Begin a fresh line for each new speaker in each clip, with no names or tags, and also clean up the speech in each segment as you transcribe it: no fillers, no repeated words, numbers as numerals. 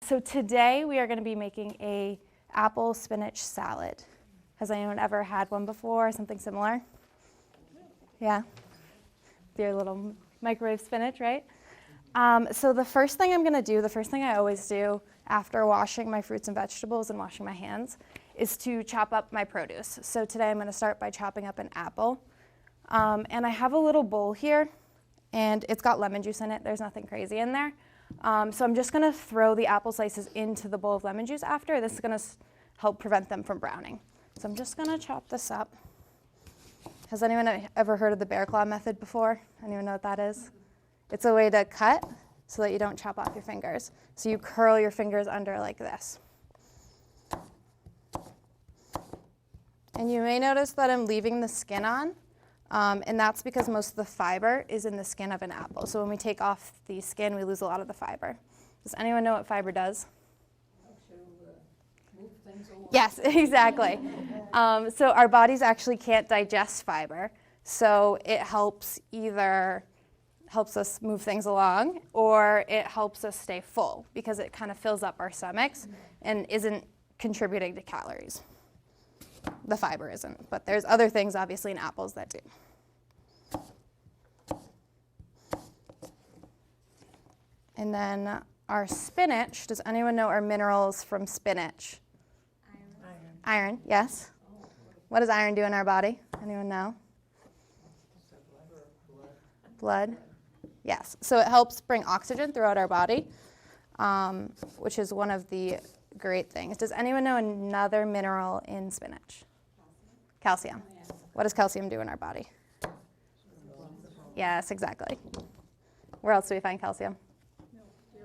So today we are going to be making a apple spinach salad. Has anyone ever had one before, something similar? Yeah? Your little microwave spinach, right? So the first thing I'm going to do, the first thing I always do after washing my fruits and vegetables and washing my hands is to chop up my produce. So today I'm going to start by chopping up an apple. And I have a little bowl here, and it's got lemon juice in it. There's nothing crazy in there. So I'm just going to throw the apple slices into the bowl of lemon juice after. This is going to help prevent them from browning. So I'm just going to chop this up. Has anyone ever heard of the bear claw method before? Anyone know what that is? It's a way to cut so that you don't chop off your fingers. So you curl your fingers under like this. And you may notice that I'm leaving the skin on, and that's because most of the fiber is in the skin of an apple. So when we take off the skin, we lose a lot of the fiber. Does anyone know what fiber does?
Move things along.
Yes, exactly. So our bodies actually can't digest fiber, so it helps us move things along, or it helps us stay full because it kind of fills up our stomachs and isn't contributing to calories. The fiber isn't, but there's other things obviously in apples that do. And then our spinach, does anyone know our minerals from spinach? Iron, yes. What does iron do in our body? Anyone know? Blood. Yes. So it helps bring oxygen throughout our body, which is one of the great things. Does anyone know another mineral in spinach? Calcium. What does calcium do in our body? Yes, exactly. Where else do we find calcium?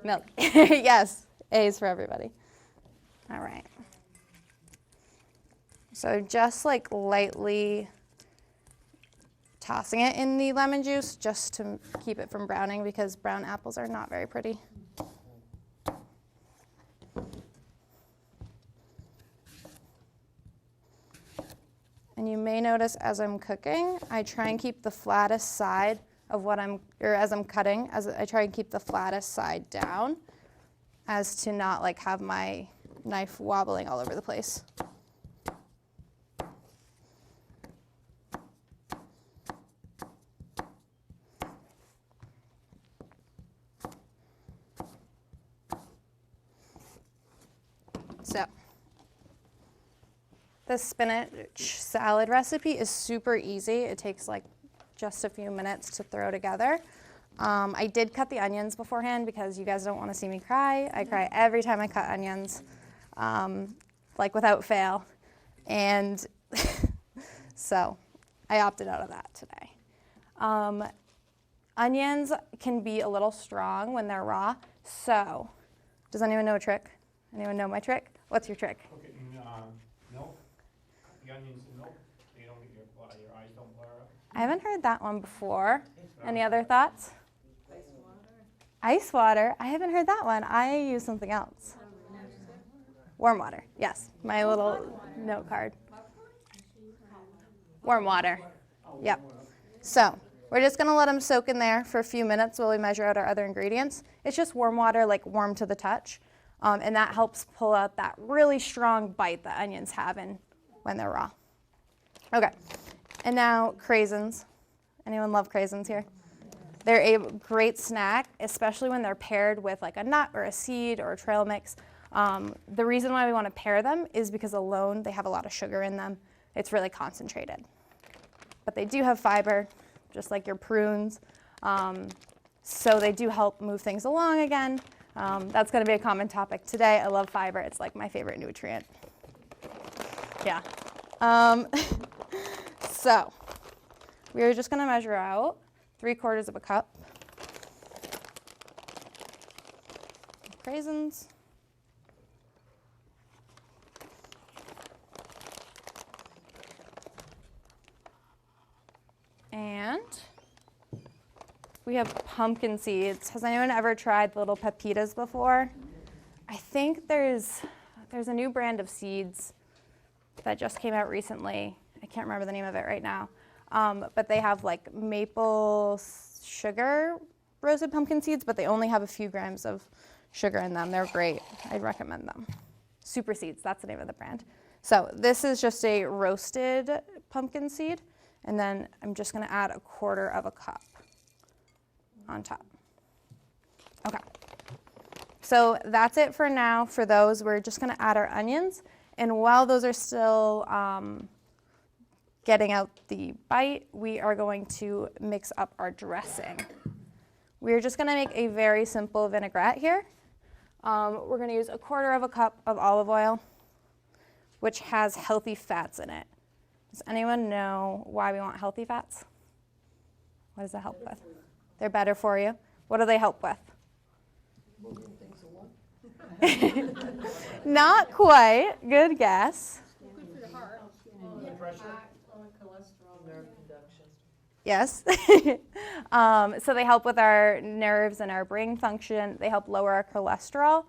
Milk. Yes. A's for everybody. All right. So just like lightly tossing it in the lemon juice just to keep it from browning because brown apples are not very pretty. And you may notice as I'm cooking, I try and keep the flattest side of as I'm cutting, I try and keep the flattest side down as to not like have my knife wobbling all over the place. So this spinach salad recipe is super easy. It takes like just a few minutes to throw together. I did cut the onions beforehand because you guys don't want to see me cry. I cry every time I cut onions, like without fail. And so I opted out of that today. Onions can be a little strong when they're raw. So does anyone know a trick? Anyone know my trick? What's your trick?
Okay, milk, the onions in milk, so you don't get your eyes don't blur up.
I haven't heard that one before. Any other thoughts? Ice water. I haven't heard that one. I use something else. Warm water. Yes, my little note card. Warm water. Yep. So we're just going to let them soak in there for a few minutes while we measure out our other ingredients. It's just warm water, like warm to the touch. And that helps pull out that really strong bite that onions have when they're raw. Okay, and now craisins. Anyone love craisins here? They're a great snack, especially when they're paired with like a nut or a seed or a trail mix. The reason why we want to pair them is because alone they have a lot of sugar in them. It's really concentrated. But they do have fiber, just like your prunes. So they do help move things along again. That's going to be a common topic today. I love fiber. It's like my favorite nutrient. Yeah. So we're just going to measure out 3/4 of a cup of raisins. And we have pumpkin seeds. Has anyone ever tried the little pepitas before? I think there's a new brand of seeds that just came out recently. I can't remember the name of it right now. But they have like maple sugar roasted pumpkin seeds, but they only have a few grams of sugar in them. They're great. I'd recommend them. Super Seeds, that's the name of the brand. So this is just a roasted pumpkin seed, and then I'm just gonna add 1/4 cup on top. Okay, so that's it for now for those. We're just gonna add our onions, and while those are still getting out the bite, we are going to mix up our dressing. We're just gonna make a very simple vinaigrette here. We're gonna use 1/4 cup of olive oil, which has healthy fats in it. Does anyone know why we want healthy fats? What does it help with? They're better for you. What do they help with? Not quite. Good guess.
Good for the heart. Cholesterol, nerve conduction.
Yes. So they help with our nerves and our brain function. They help lower our cholesterol,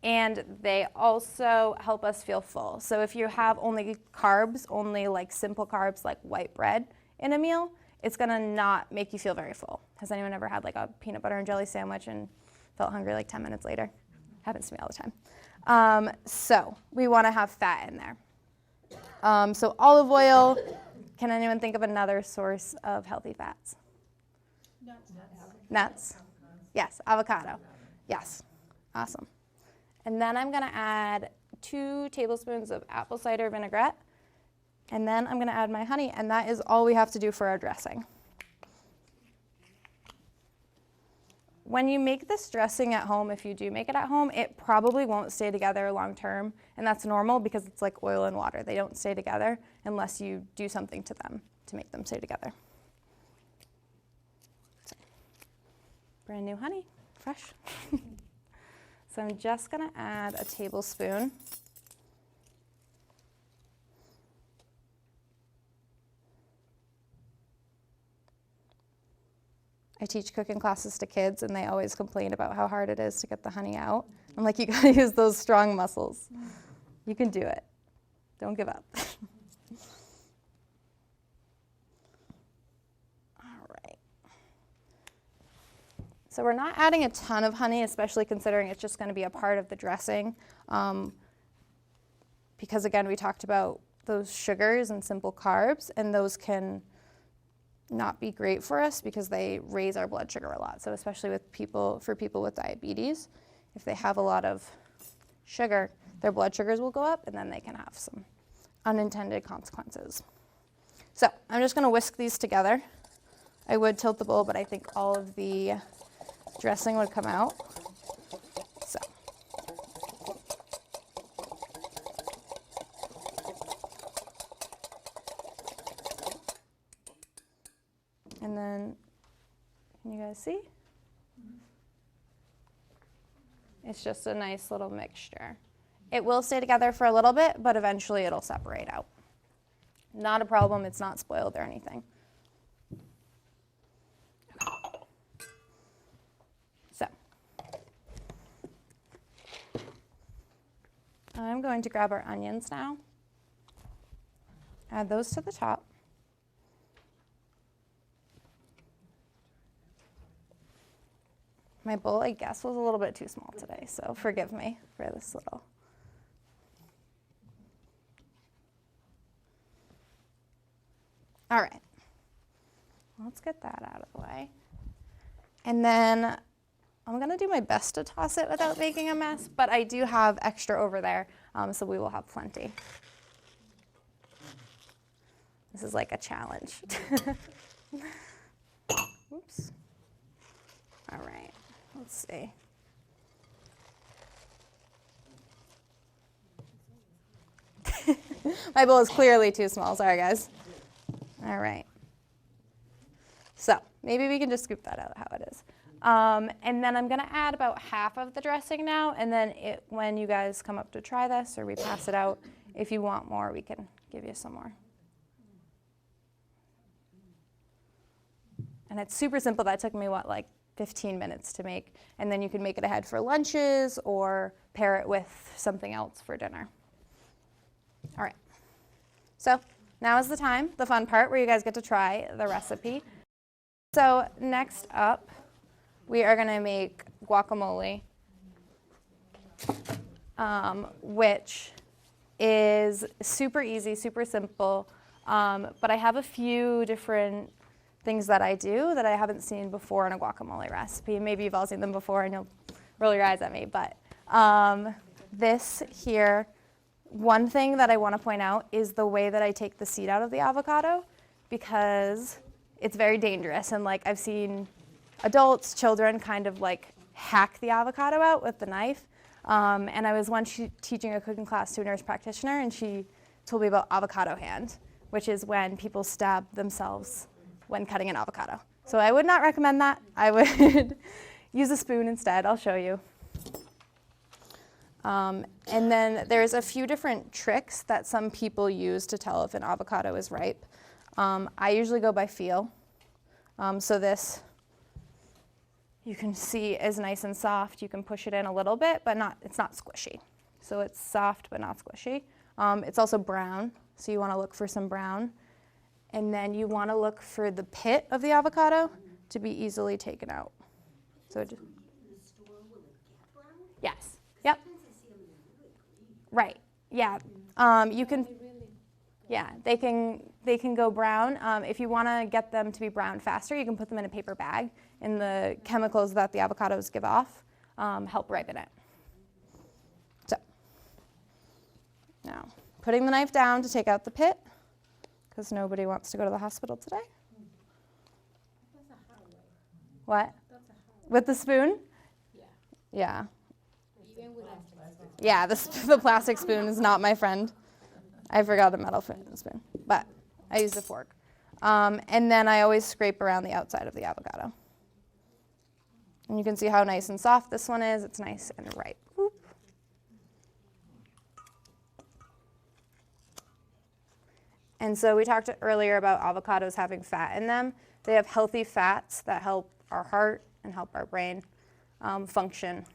and they also help us feel full. So if you have only carbs, only like simple carbs like white bread in a meal, it's gonna not make you feel very full. Has anyone ever had like a peanut butter and jelly sandwich and felt hungry like 10 minutes later? Happens to me all the time. So we wanna have fat in there. So olive oil. Can anyone think of another source of healthy fats? Nuts. Yes, avocado. Yes, awesome. And then I'm gonna add 2 tablespoons of apple cider vinaigrette. And then I'm gonna add my honey, and that is all we have to do for our dressing. When you make this dressing at home, if you do make it at home, it probably won't stay together long term, and that's normal because it's like oil and water. They don't stay together unless you do something to them to make them stay together. So, brand new honey, fresh. So I'm just gonna add a tablespoon. I teach cooking classes to kids, and they always complain about how hard it is to get the honey out. I'm like, you gotta use those strong muscles. You can do it. Don't give up. All right. So we're not adding a ton of honey, especially considering it's just gonna be a part of the dressing. Because again, we talked about those sugars and simple carbs, and those can not be great for us because they raise our blood sugar a lot. So especially for people with diabetes, if they have a lot of sugar, their blood sugars will go up, and then they can have some unintended consequences. So I'm just gonna whisk these together. I would tilt the bowl, but I think all of the dressing would come out. So. And then, can you guys see? It's just a nice little mixture. It will stay together for a little bit, but eventually it'll separate out. Not a problem, it's not spoiled or anything. So, I'm going to grab our onions now, add those to the top. My bowl, I guess, was a little bit too small today, so forgive me for this little. All right, let's get that out of the way. And then I'm gonna do my best to toss it without making a mess, but I do have extra over there, so we will have plenty. This is like a challenge. Oops. All right. Let's see. My bowl is clearly too small. Sorry, guys. All right. So maybe we can just scoop that out how it is. And then I'm going to add about half of the dressing now. And then when you guys come up to try this or we pass it out, if you want more, we can give you some more. And it's super simple. That took me, like 15 minutes to make, and then you can make it ahead for lunches or pair it with something else for dinner. All right, so now is the time, the fun part where you guys get to try the recipe. So next up, we are gonna make guacamole which is super easy, super simple. But I have a few different things that I do that I haven't seen before in a guacamole recipe. Maybe you've all seen them before and you'll roll your eyes at me. But this here, one thing that I want to point out is the way that I take the seed out of the avocado, because it's very dangerous. And like I've seen adults, children kind of like hack the avocado out with the knife. And I was once teaching a cooking class to a nurse practitioner, and she told me about avocado hand, which is when people stab themselves when cutting an avocado. So I would not recommend that. I would use a spoon instead. I'll show you. And then there's a few different tricks that some people use to tell if an avocado is ripe. I usually go by feel. So this, you can see, is nice and soft. You can push it in a little bit, but it's not squishy. So it's soft but not squishy. It's also brown, so you want to look for some brown. And then you want to look for the pit of the avocado to be easily taken out. So just, yes, yep. Right, yeah. You can, yeah, they can go brown. If you want to get them to be brown faster, you can put them in a paper bag, and the chemicals that the avocados give off help ripen it. So now, putting the knife down to take out the pit, because nobody wants to go to the hospital today. What? With the spoon? Yeah.
Even with a
Yeah, the plastic spoon is not my friend. I forgot a metal spoon, but I used a fork. And then I always scrape around the outside of the avocado. And you can see how nice and soft this one is. It's nice and ripe. Whoop. And so we talked earlier about avocados having fat in them. They have healthy fats that help our heart and help our brain function.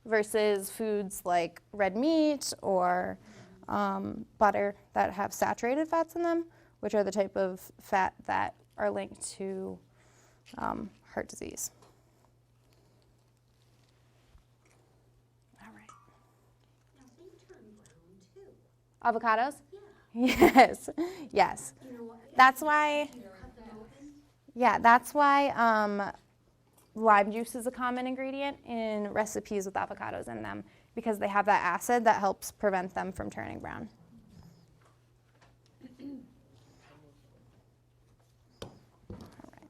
Versus foods like red meat or butter that have saturated fats in them, which are the type of fat that are linked to heart disease. All right.
Now they turn brown too.
Avocados?
Yeah.
Yes, yes.
You know what?
That's why,
Cut them open.
yeah, that's why lime juice is a common ingredient in recipes with avocados in them, because they have that acid that helps prevent them from turning brown. All right.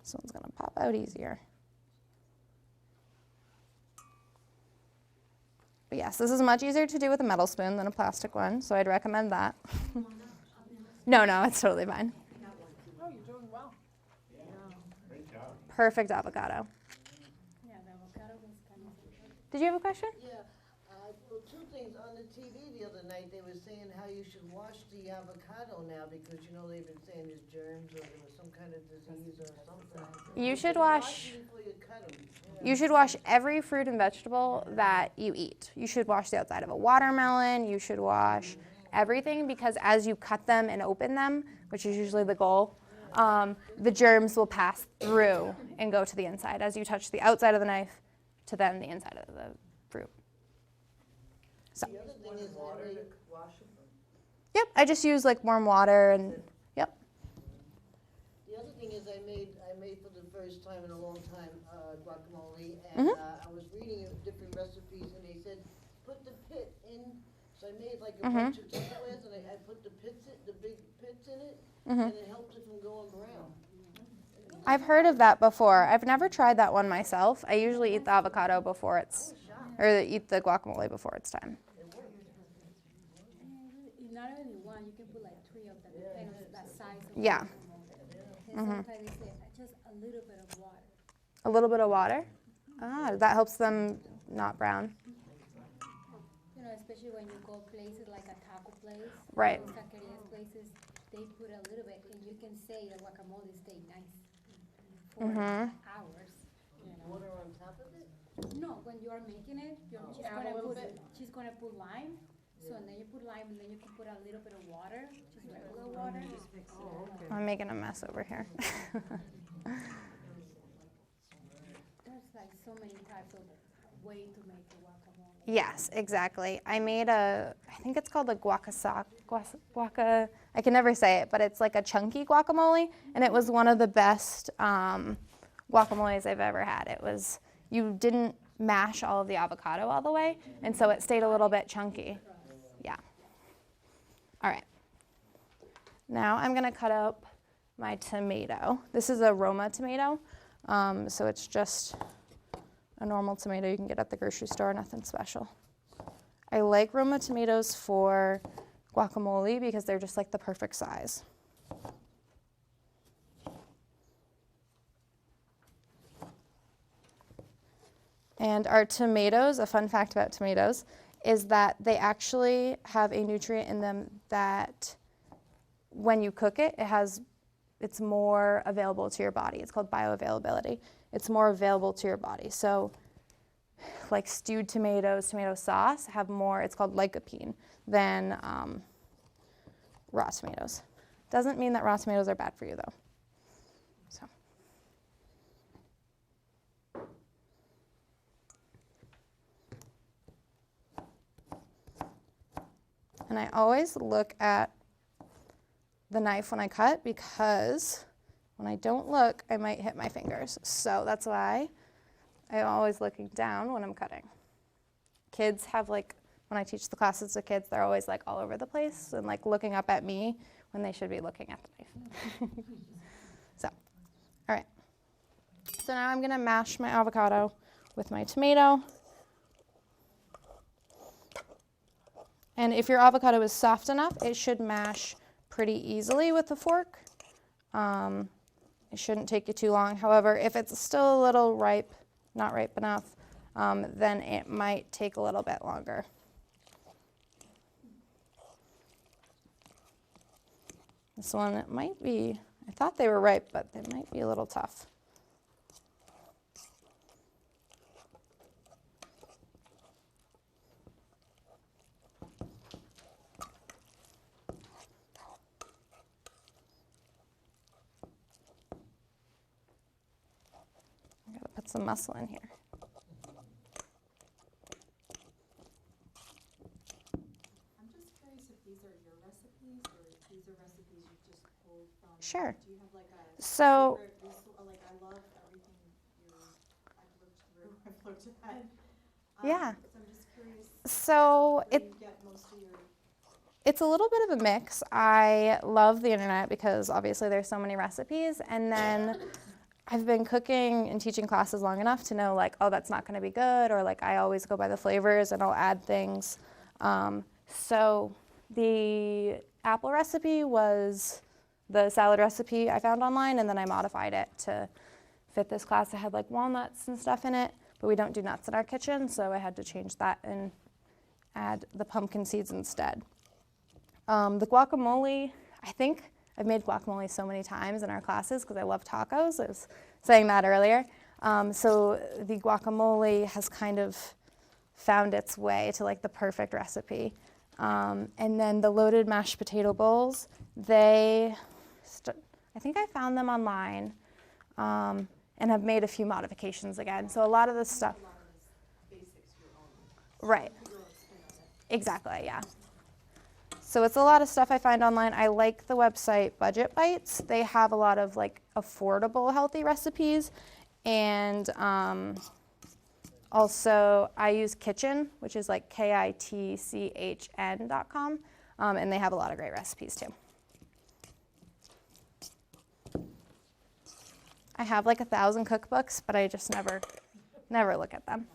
This one's going to pop out easier. But yes, this is much easier to do with a metal spoon than a plastic one, so I'd recommend that. No, it's totally fine.
Oh, you're doing well.
Great job.
Perfect avocado.
Yeah, the avocado was kind of.
Did you have a question?
Yeah, well, two things. On the TV the other night, they were saying how you should wash the avocado now because, you know, they've been saying there's germs or there was some kind of disease or something.
You should
Wash
wash.
them before you cut them.
You should wash every fruit and vegetable that you eat. You should wash the outside of a watermelon. You should wash everything, because as you cut them and open them, which is usually the goal, the germs will pass through and go to the inside as you touch the outside of the knife to then the inside of the fruit. So,
The other thing is that they,
yep, I just use like warm water and, yep.
the other thing is I made for the first time in a long time guacamole, and I was reading different recipes, and they said put the pit in. So I made like a bunch of Tupperwares, and I put the big pits in it, and it helped it from going brown.
I've heard of that before. I've never tried that one myself. I usually eat the avocado before eat the guacamole before it's time.
Not only one, you can put like 3 of them, depending on that size. Of
Yeah.
And sometimes they say just a little bit of water.
A little bit of water. That helps them not brown.
You know, especially when you go places like a taco place.
Right.
Those taquerias places, they put a little bit, and you can say the guacamole stay nice for hours. You know.
Water on top of it?
No, when you are making it,
Add a little bit.
she's gonna put lime, So and then you put lime, and then you can put a little bit of water, just regular water.
Oh, okay.
I'm making a mess over here.
There's like so many types of way to make the guacamole.
Yes, exactly. I made I think it's called a I can never say it, but it's like a chunky guacamole, and it was one of the best guacamoles I've ever had. It was, you didn't mash all of the avocado all the way, and so it stayed a little bit chunky. Yeah. All right. Now I'm gonna cut up my tomato. This is a Roma tomato, so it's just a normal tomato you can get at the grocery store, nothing special. I like Roma tomatoes for guacamole because they're just like the perfect size. And our tomatoes, a fun fact about tomatoes, is that they actually have a nutrient in them that when you cook it, it's more available to your body. It's called bioavailability. It's more available to your body. So like stewed tomatoes, tomato sauce have more, it's called lycopene, than raw tomatoes. Doesn't mean that raw tomatoes are bad for you though. So. And I always look at the knife when I cut because when I don't look, I might hit my fingers. So that's why I'm always looking down when I'm cutting. Kids have like, when I teach the classes to kids, they're always like all over the place and like looking up at me when they should be looking at the knife. So, all right. So now I'm gonna mash my avocado with my tomato. And if your avocado is soft enough, it should mash pretty easily with a fork. It shouldn't take you too long. However, if it's still a little ripe, not ripe enough, then it might take a little bit longer. This one, it might be, I thought they were ripe, but they might be a little tough. I gotta put some muscle in here.
I'm just curious if these are your recipes or if these are recipes you just pulled from.
Sure.
Do you have like a
So,
favorite resource? Like I love everything I've looked through. I've looked at.
Yeah.
So I'm just curious
so
where you get most of your.
it's a little bit of a mix. I love the internet because obviously there's so many recipes, and then I've been cooking and teaching classes long enough to know like, oh, that's not gonna be good, or like I always go by the flavors and I'll add things. So the apple recipe was the salad recipe I found online, and then I modified it to fit this class. I had like walnuts and stuff in it, but we don't do nuts in our kitchen, so I had to change that and add the pumpkin seeds instead. The guacamole, I think I've made guacamole so many times in our classes because I love tacos. I was saying that earlier. So the guacamole has kind of found its way to like the perfect recipe. And then the loaded mashed potato bowls, I think I found them online and have made a few modifications again. So a lot of the stuff.
A lot of this basics your own.
Right.
Your own spin on it.
Exactly, yeah. So it's a lot of stuff I find online. I like the website Budget Bites. They have a lot of like affordable healthy recipes. And also I use Kitchen, which is like kitchn.com. And they have a lot of great recipes too. I have like 1,000 cookbooks, but I just never look at them.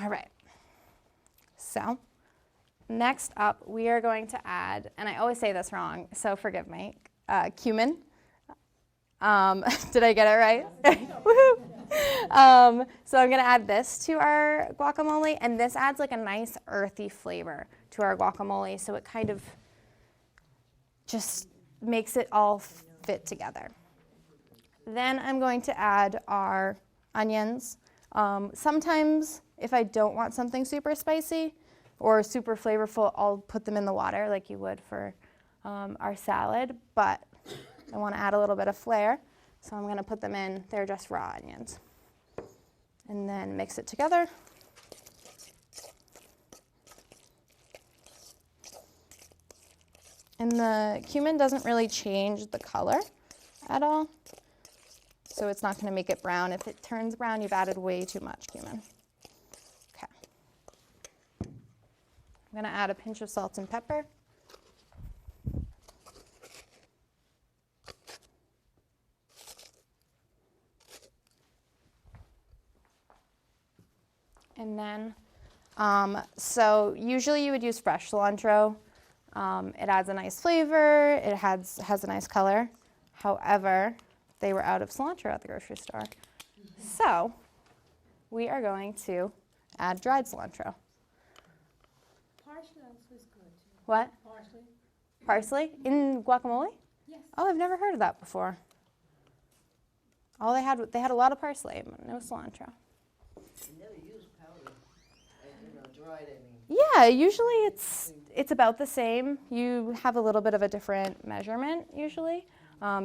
All right. So next up, we are going to add, and I always say this wrong, so forgive me, cumin. Did I get it right? Woohoo! So I'm going to add this to our guacamole, and this adds like a nice earthy flavor to our guacamole, so it kind of just makes it all fit together. Then I'm going to add our onions. Sometimes if I don't want something super spicy, or super flavorful, I'll put them in the water like you would for our salad, but I want to add a little bit of flair, so I'm going to put them in. They're just raw onions. And then mix it together. And the cumin doesn't really change the color at all, so it's not going to make it brown. If it turns brown, you've added way too much cumin. Okay. I'm going to add a pinch of salt and pepper. And then, so usually you would use fresh cilantro. It adds a nice flavor, it has a nice color. However, they were out of cilantro at the grocery store. So we are going to add dried cilantro.
Parsley also is good too.
What?
Parsley?
Parsley in guacamole?
Yes.
Oh, I've never heard of that before. All they had a lot of parsley, but no cilantro.
I never use powder, dried, I mean.
Yeah, usually it's about the same. You have a little bit of a different measurement usually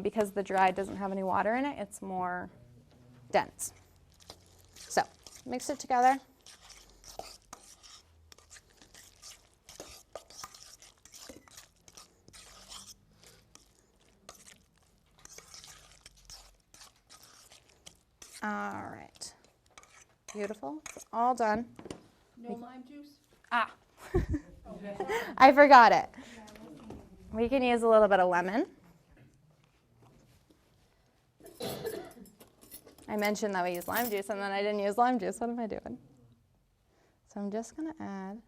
because the dried doesn't have any water in it. It's more dense. So mix it together. All right. Beautiful. It's all done.
No lime juice?
Ah. I forgot it. We can use a little bit of lemon. I mentioned that we use lime juice and then I didn't use lime juice. What am I doing? So I'm just going to add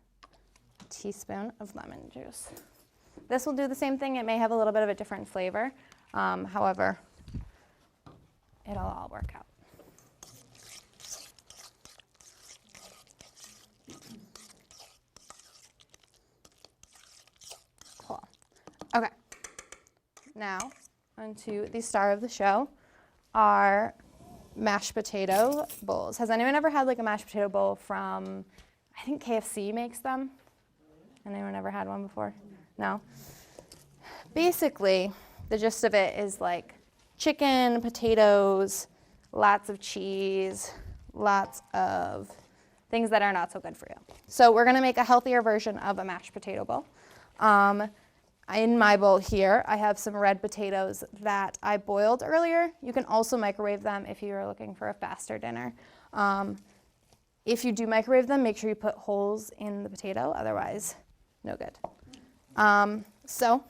a teaspoon of lemon juice. This will do the same thing. It may have a little bit of a different flavor. However, it'll all work out. Cool. Okay. Now, onto the star of the show, our mashed potato bowls. Has anyone ever had like a mashed potato bowl from, I think KFC makes them? Anyone ever had one before? No? Basically, the gist of it is like chicken, potatoes, lots of cheese, lots of things that are not so good for you. So we're gonna make a healthier version of a mashed potato bowl. In my bowl here, I have some red potatoes that I boiled earlier. You can also microwave them if you're looking for a faster dinner. If you do microwave them, make sure you put holes in the potato, otherwise, no good. So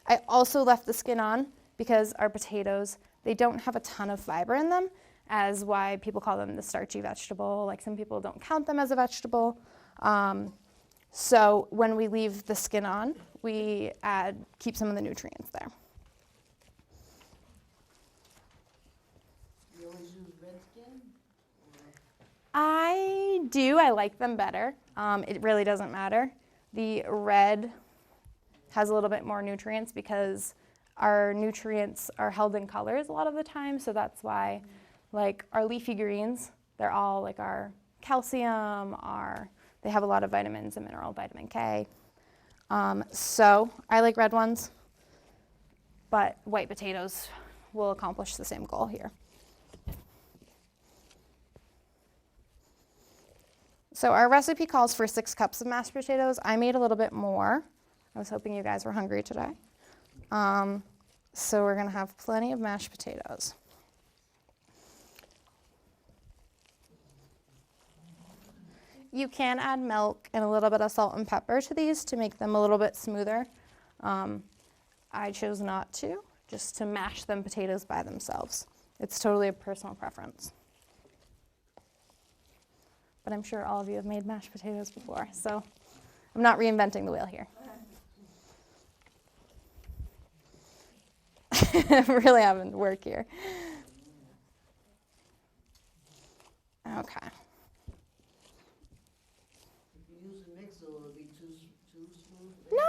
I also left the skin on because our potatoes, they don't have a ton of fiber in them, as why people call them the starchy vegetable. Like some people don't count them as a vegetable. So when we leave the skin on, we keep some of the nutrients there.
You always use red skin?
I do. I like them better. It really doesn't matter. The red has a little bit more nutrients because our nutrients are held in colors a lot of the time. So that's why, like our leafy greens, they're all like our calcium, they have a lot of vitamins and mineral, vitamin K. So I like red ones, but white potatoes will accomplish the same goal here. So our recipe calls for 6 cups of mashed potatoes. I made a little bit more. I was hoping you guys were hungry today. So we're gonna have plenty of mashed potatoes. You can add milk and a little bit of salt and pepper to these to make them a little bit smoother. I chose not to, just to mash them potatoes by themselves. It's totally a personal preference. But I'm sure all of you have made mashed potatoes before, so I'm not reinventing the wheel here. Really having to work here. Okay.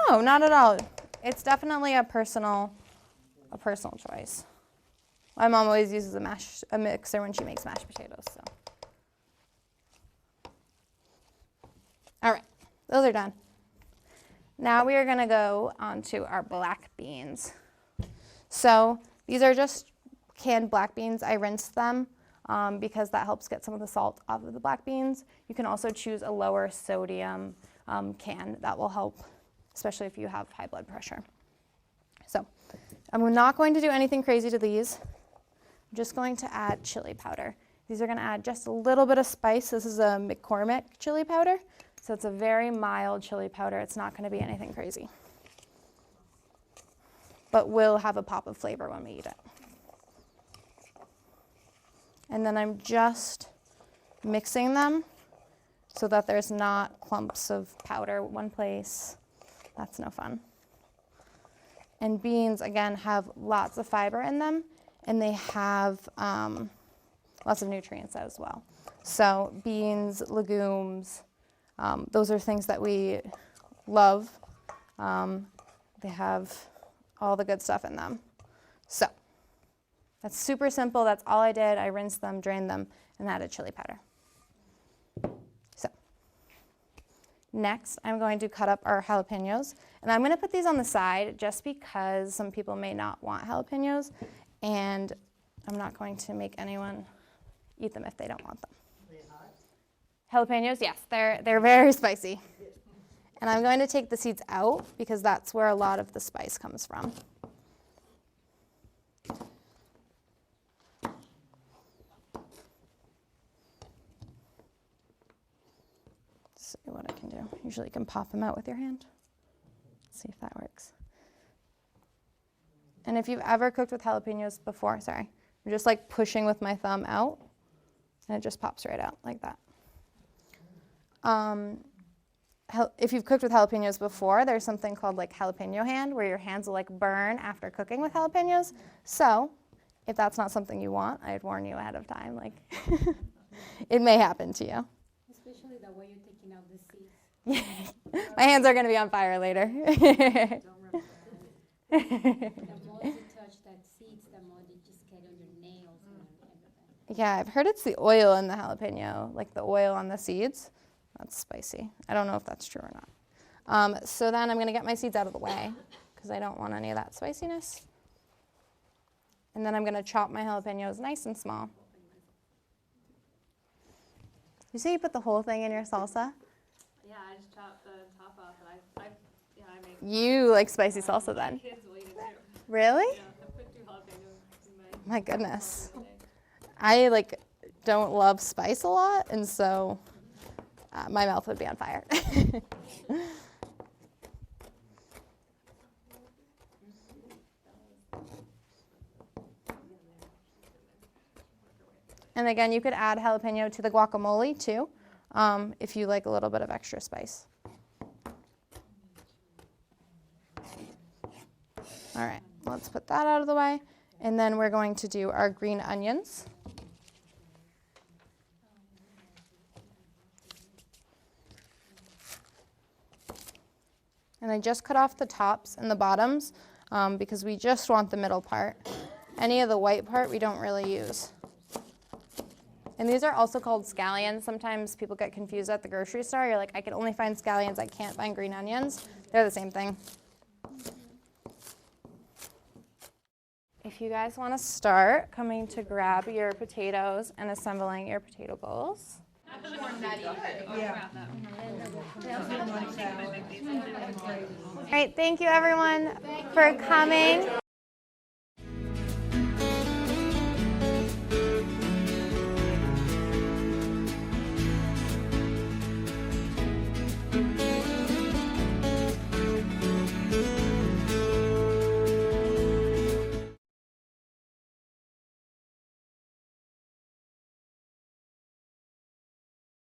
No, not at all. It's definitely a personal choice. My mom always uses a mixer when she makes mashed potatoes. So, all right. those are done. Now we are going to go on to our black beans. So these are just canned black beans. I rinsed them because that helps get some of the salt off of the black beans. You can also choose a lower sodium can. That will help, especially if you have high blood pressure. So I'm not going to do anything crazy to these. I'm just going to add chili powder. These are going to add just a little bit of spice. This is a McCormick chili powder. So it's a very mild chili powder. It's not going to be anything crazy, but will have a pop of flavor when we eat it. And then I'm just mixing them so that there's not clumps of powder one place. That's no fun. And beans, again, have lots of fiber in them, and they have lots of nutrients as well. So beans, legumes, those are things that we love. They have all the good stuff in them. So that's super simple. That's all I did. I rinsed them, drained them, and added chili powder. So next, I'm going to cut up our jalapenos. And I'm going to put these on the side just because some people may not want jalapenos. And I'm not going to make anyone eat them if they don't want them. Jalapenos, yes, they're very spicy. And I'm going to take the seeds out because that's where a lot of the spice comes from. Let's see what I can do. Usually you can pop them out with your hand. Let's see if that works. And if you've ever cooked with jalapenos before, sorry, I'm just like pushing with my thumb out and it just pops right out like that. If you've cooked with jalapenos before, there's something called like jalapeno hand where your hands will like burn after cooking with jalapenos. So if that's not something you want, I'd warn you ahead of time. Like it may happen to you.
Especially the way you're taking out the seeds.
My hands are going to be on fire later.
The more you touch that seeds, the more they just get on your nails and everything.
Yeah, I've heard it's the oil in the jalapeno, like the oil on the seeds. That's spicy. I don't know if that's true or not. So then I'm going to get my seeds out of the way because I don't want any of that spiciness. And then I'm going to chop my jalapenos nice and small. You say you put the whole thing in your salsa?
Yeah, I just chopped the top off, and I make.
You like spicy salsa then?
My kids will eat it too.
Really?
Yeah, I put 2 jalapenos in
My goodness.
every day.
I like don't love spice a lot, and so my mouth would be on fire. And again, you could add jalapeno to the guacamole too, if you like a little bit of extra spice. All right, let's put that out of the way. And then we're going to do our green onions. And I just cut off the tops and the bottoms because we just want the middle part. Any of the white part we don't really use. And these are also called scallions. Sometimes people get confused at the grocery store. You're like, I can only find scallions, I can't find green onions. They're the same thing. If you guys want to start coming to grab your potatoes and assembling your potato bowls. All right, thank you everyone for coming.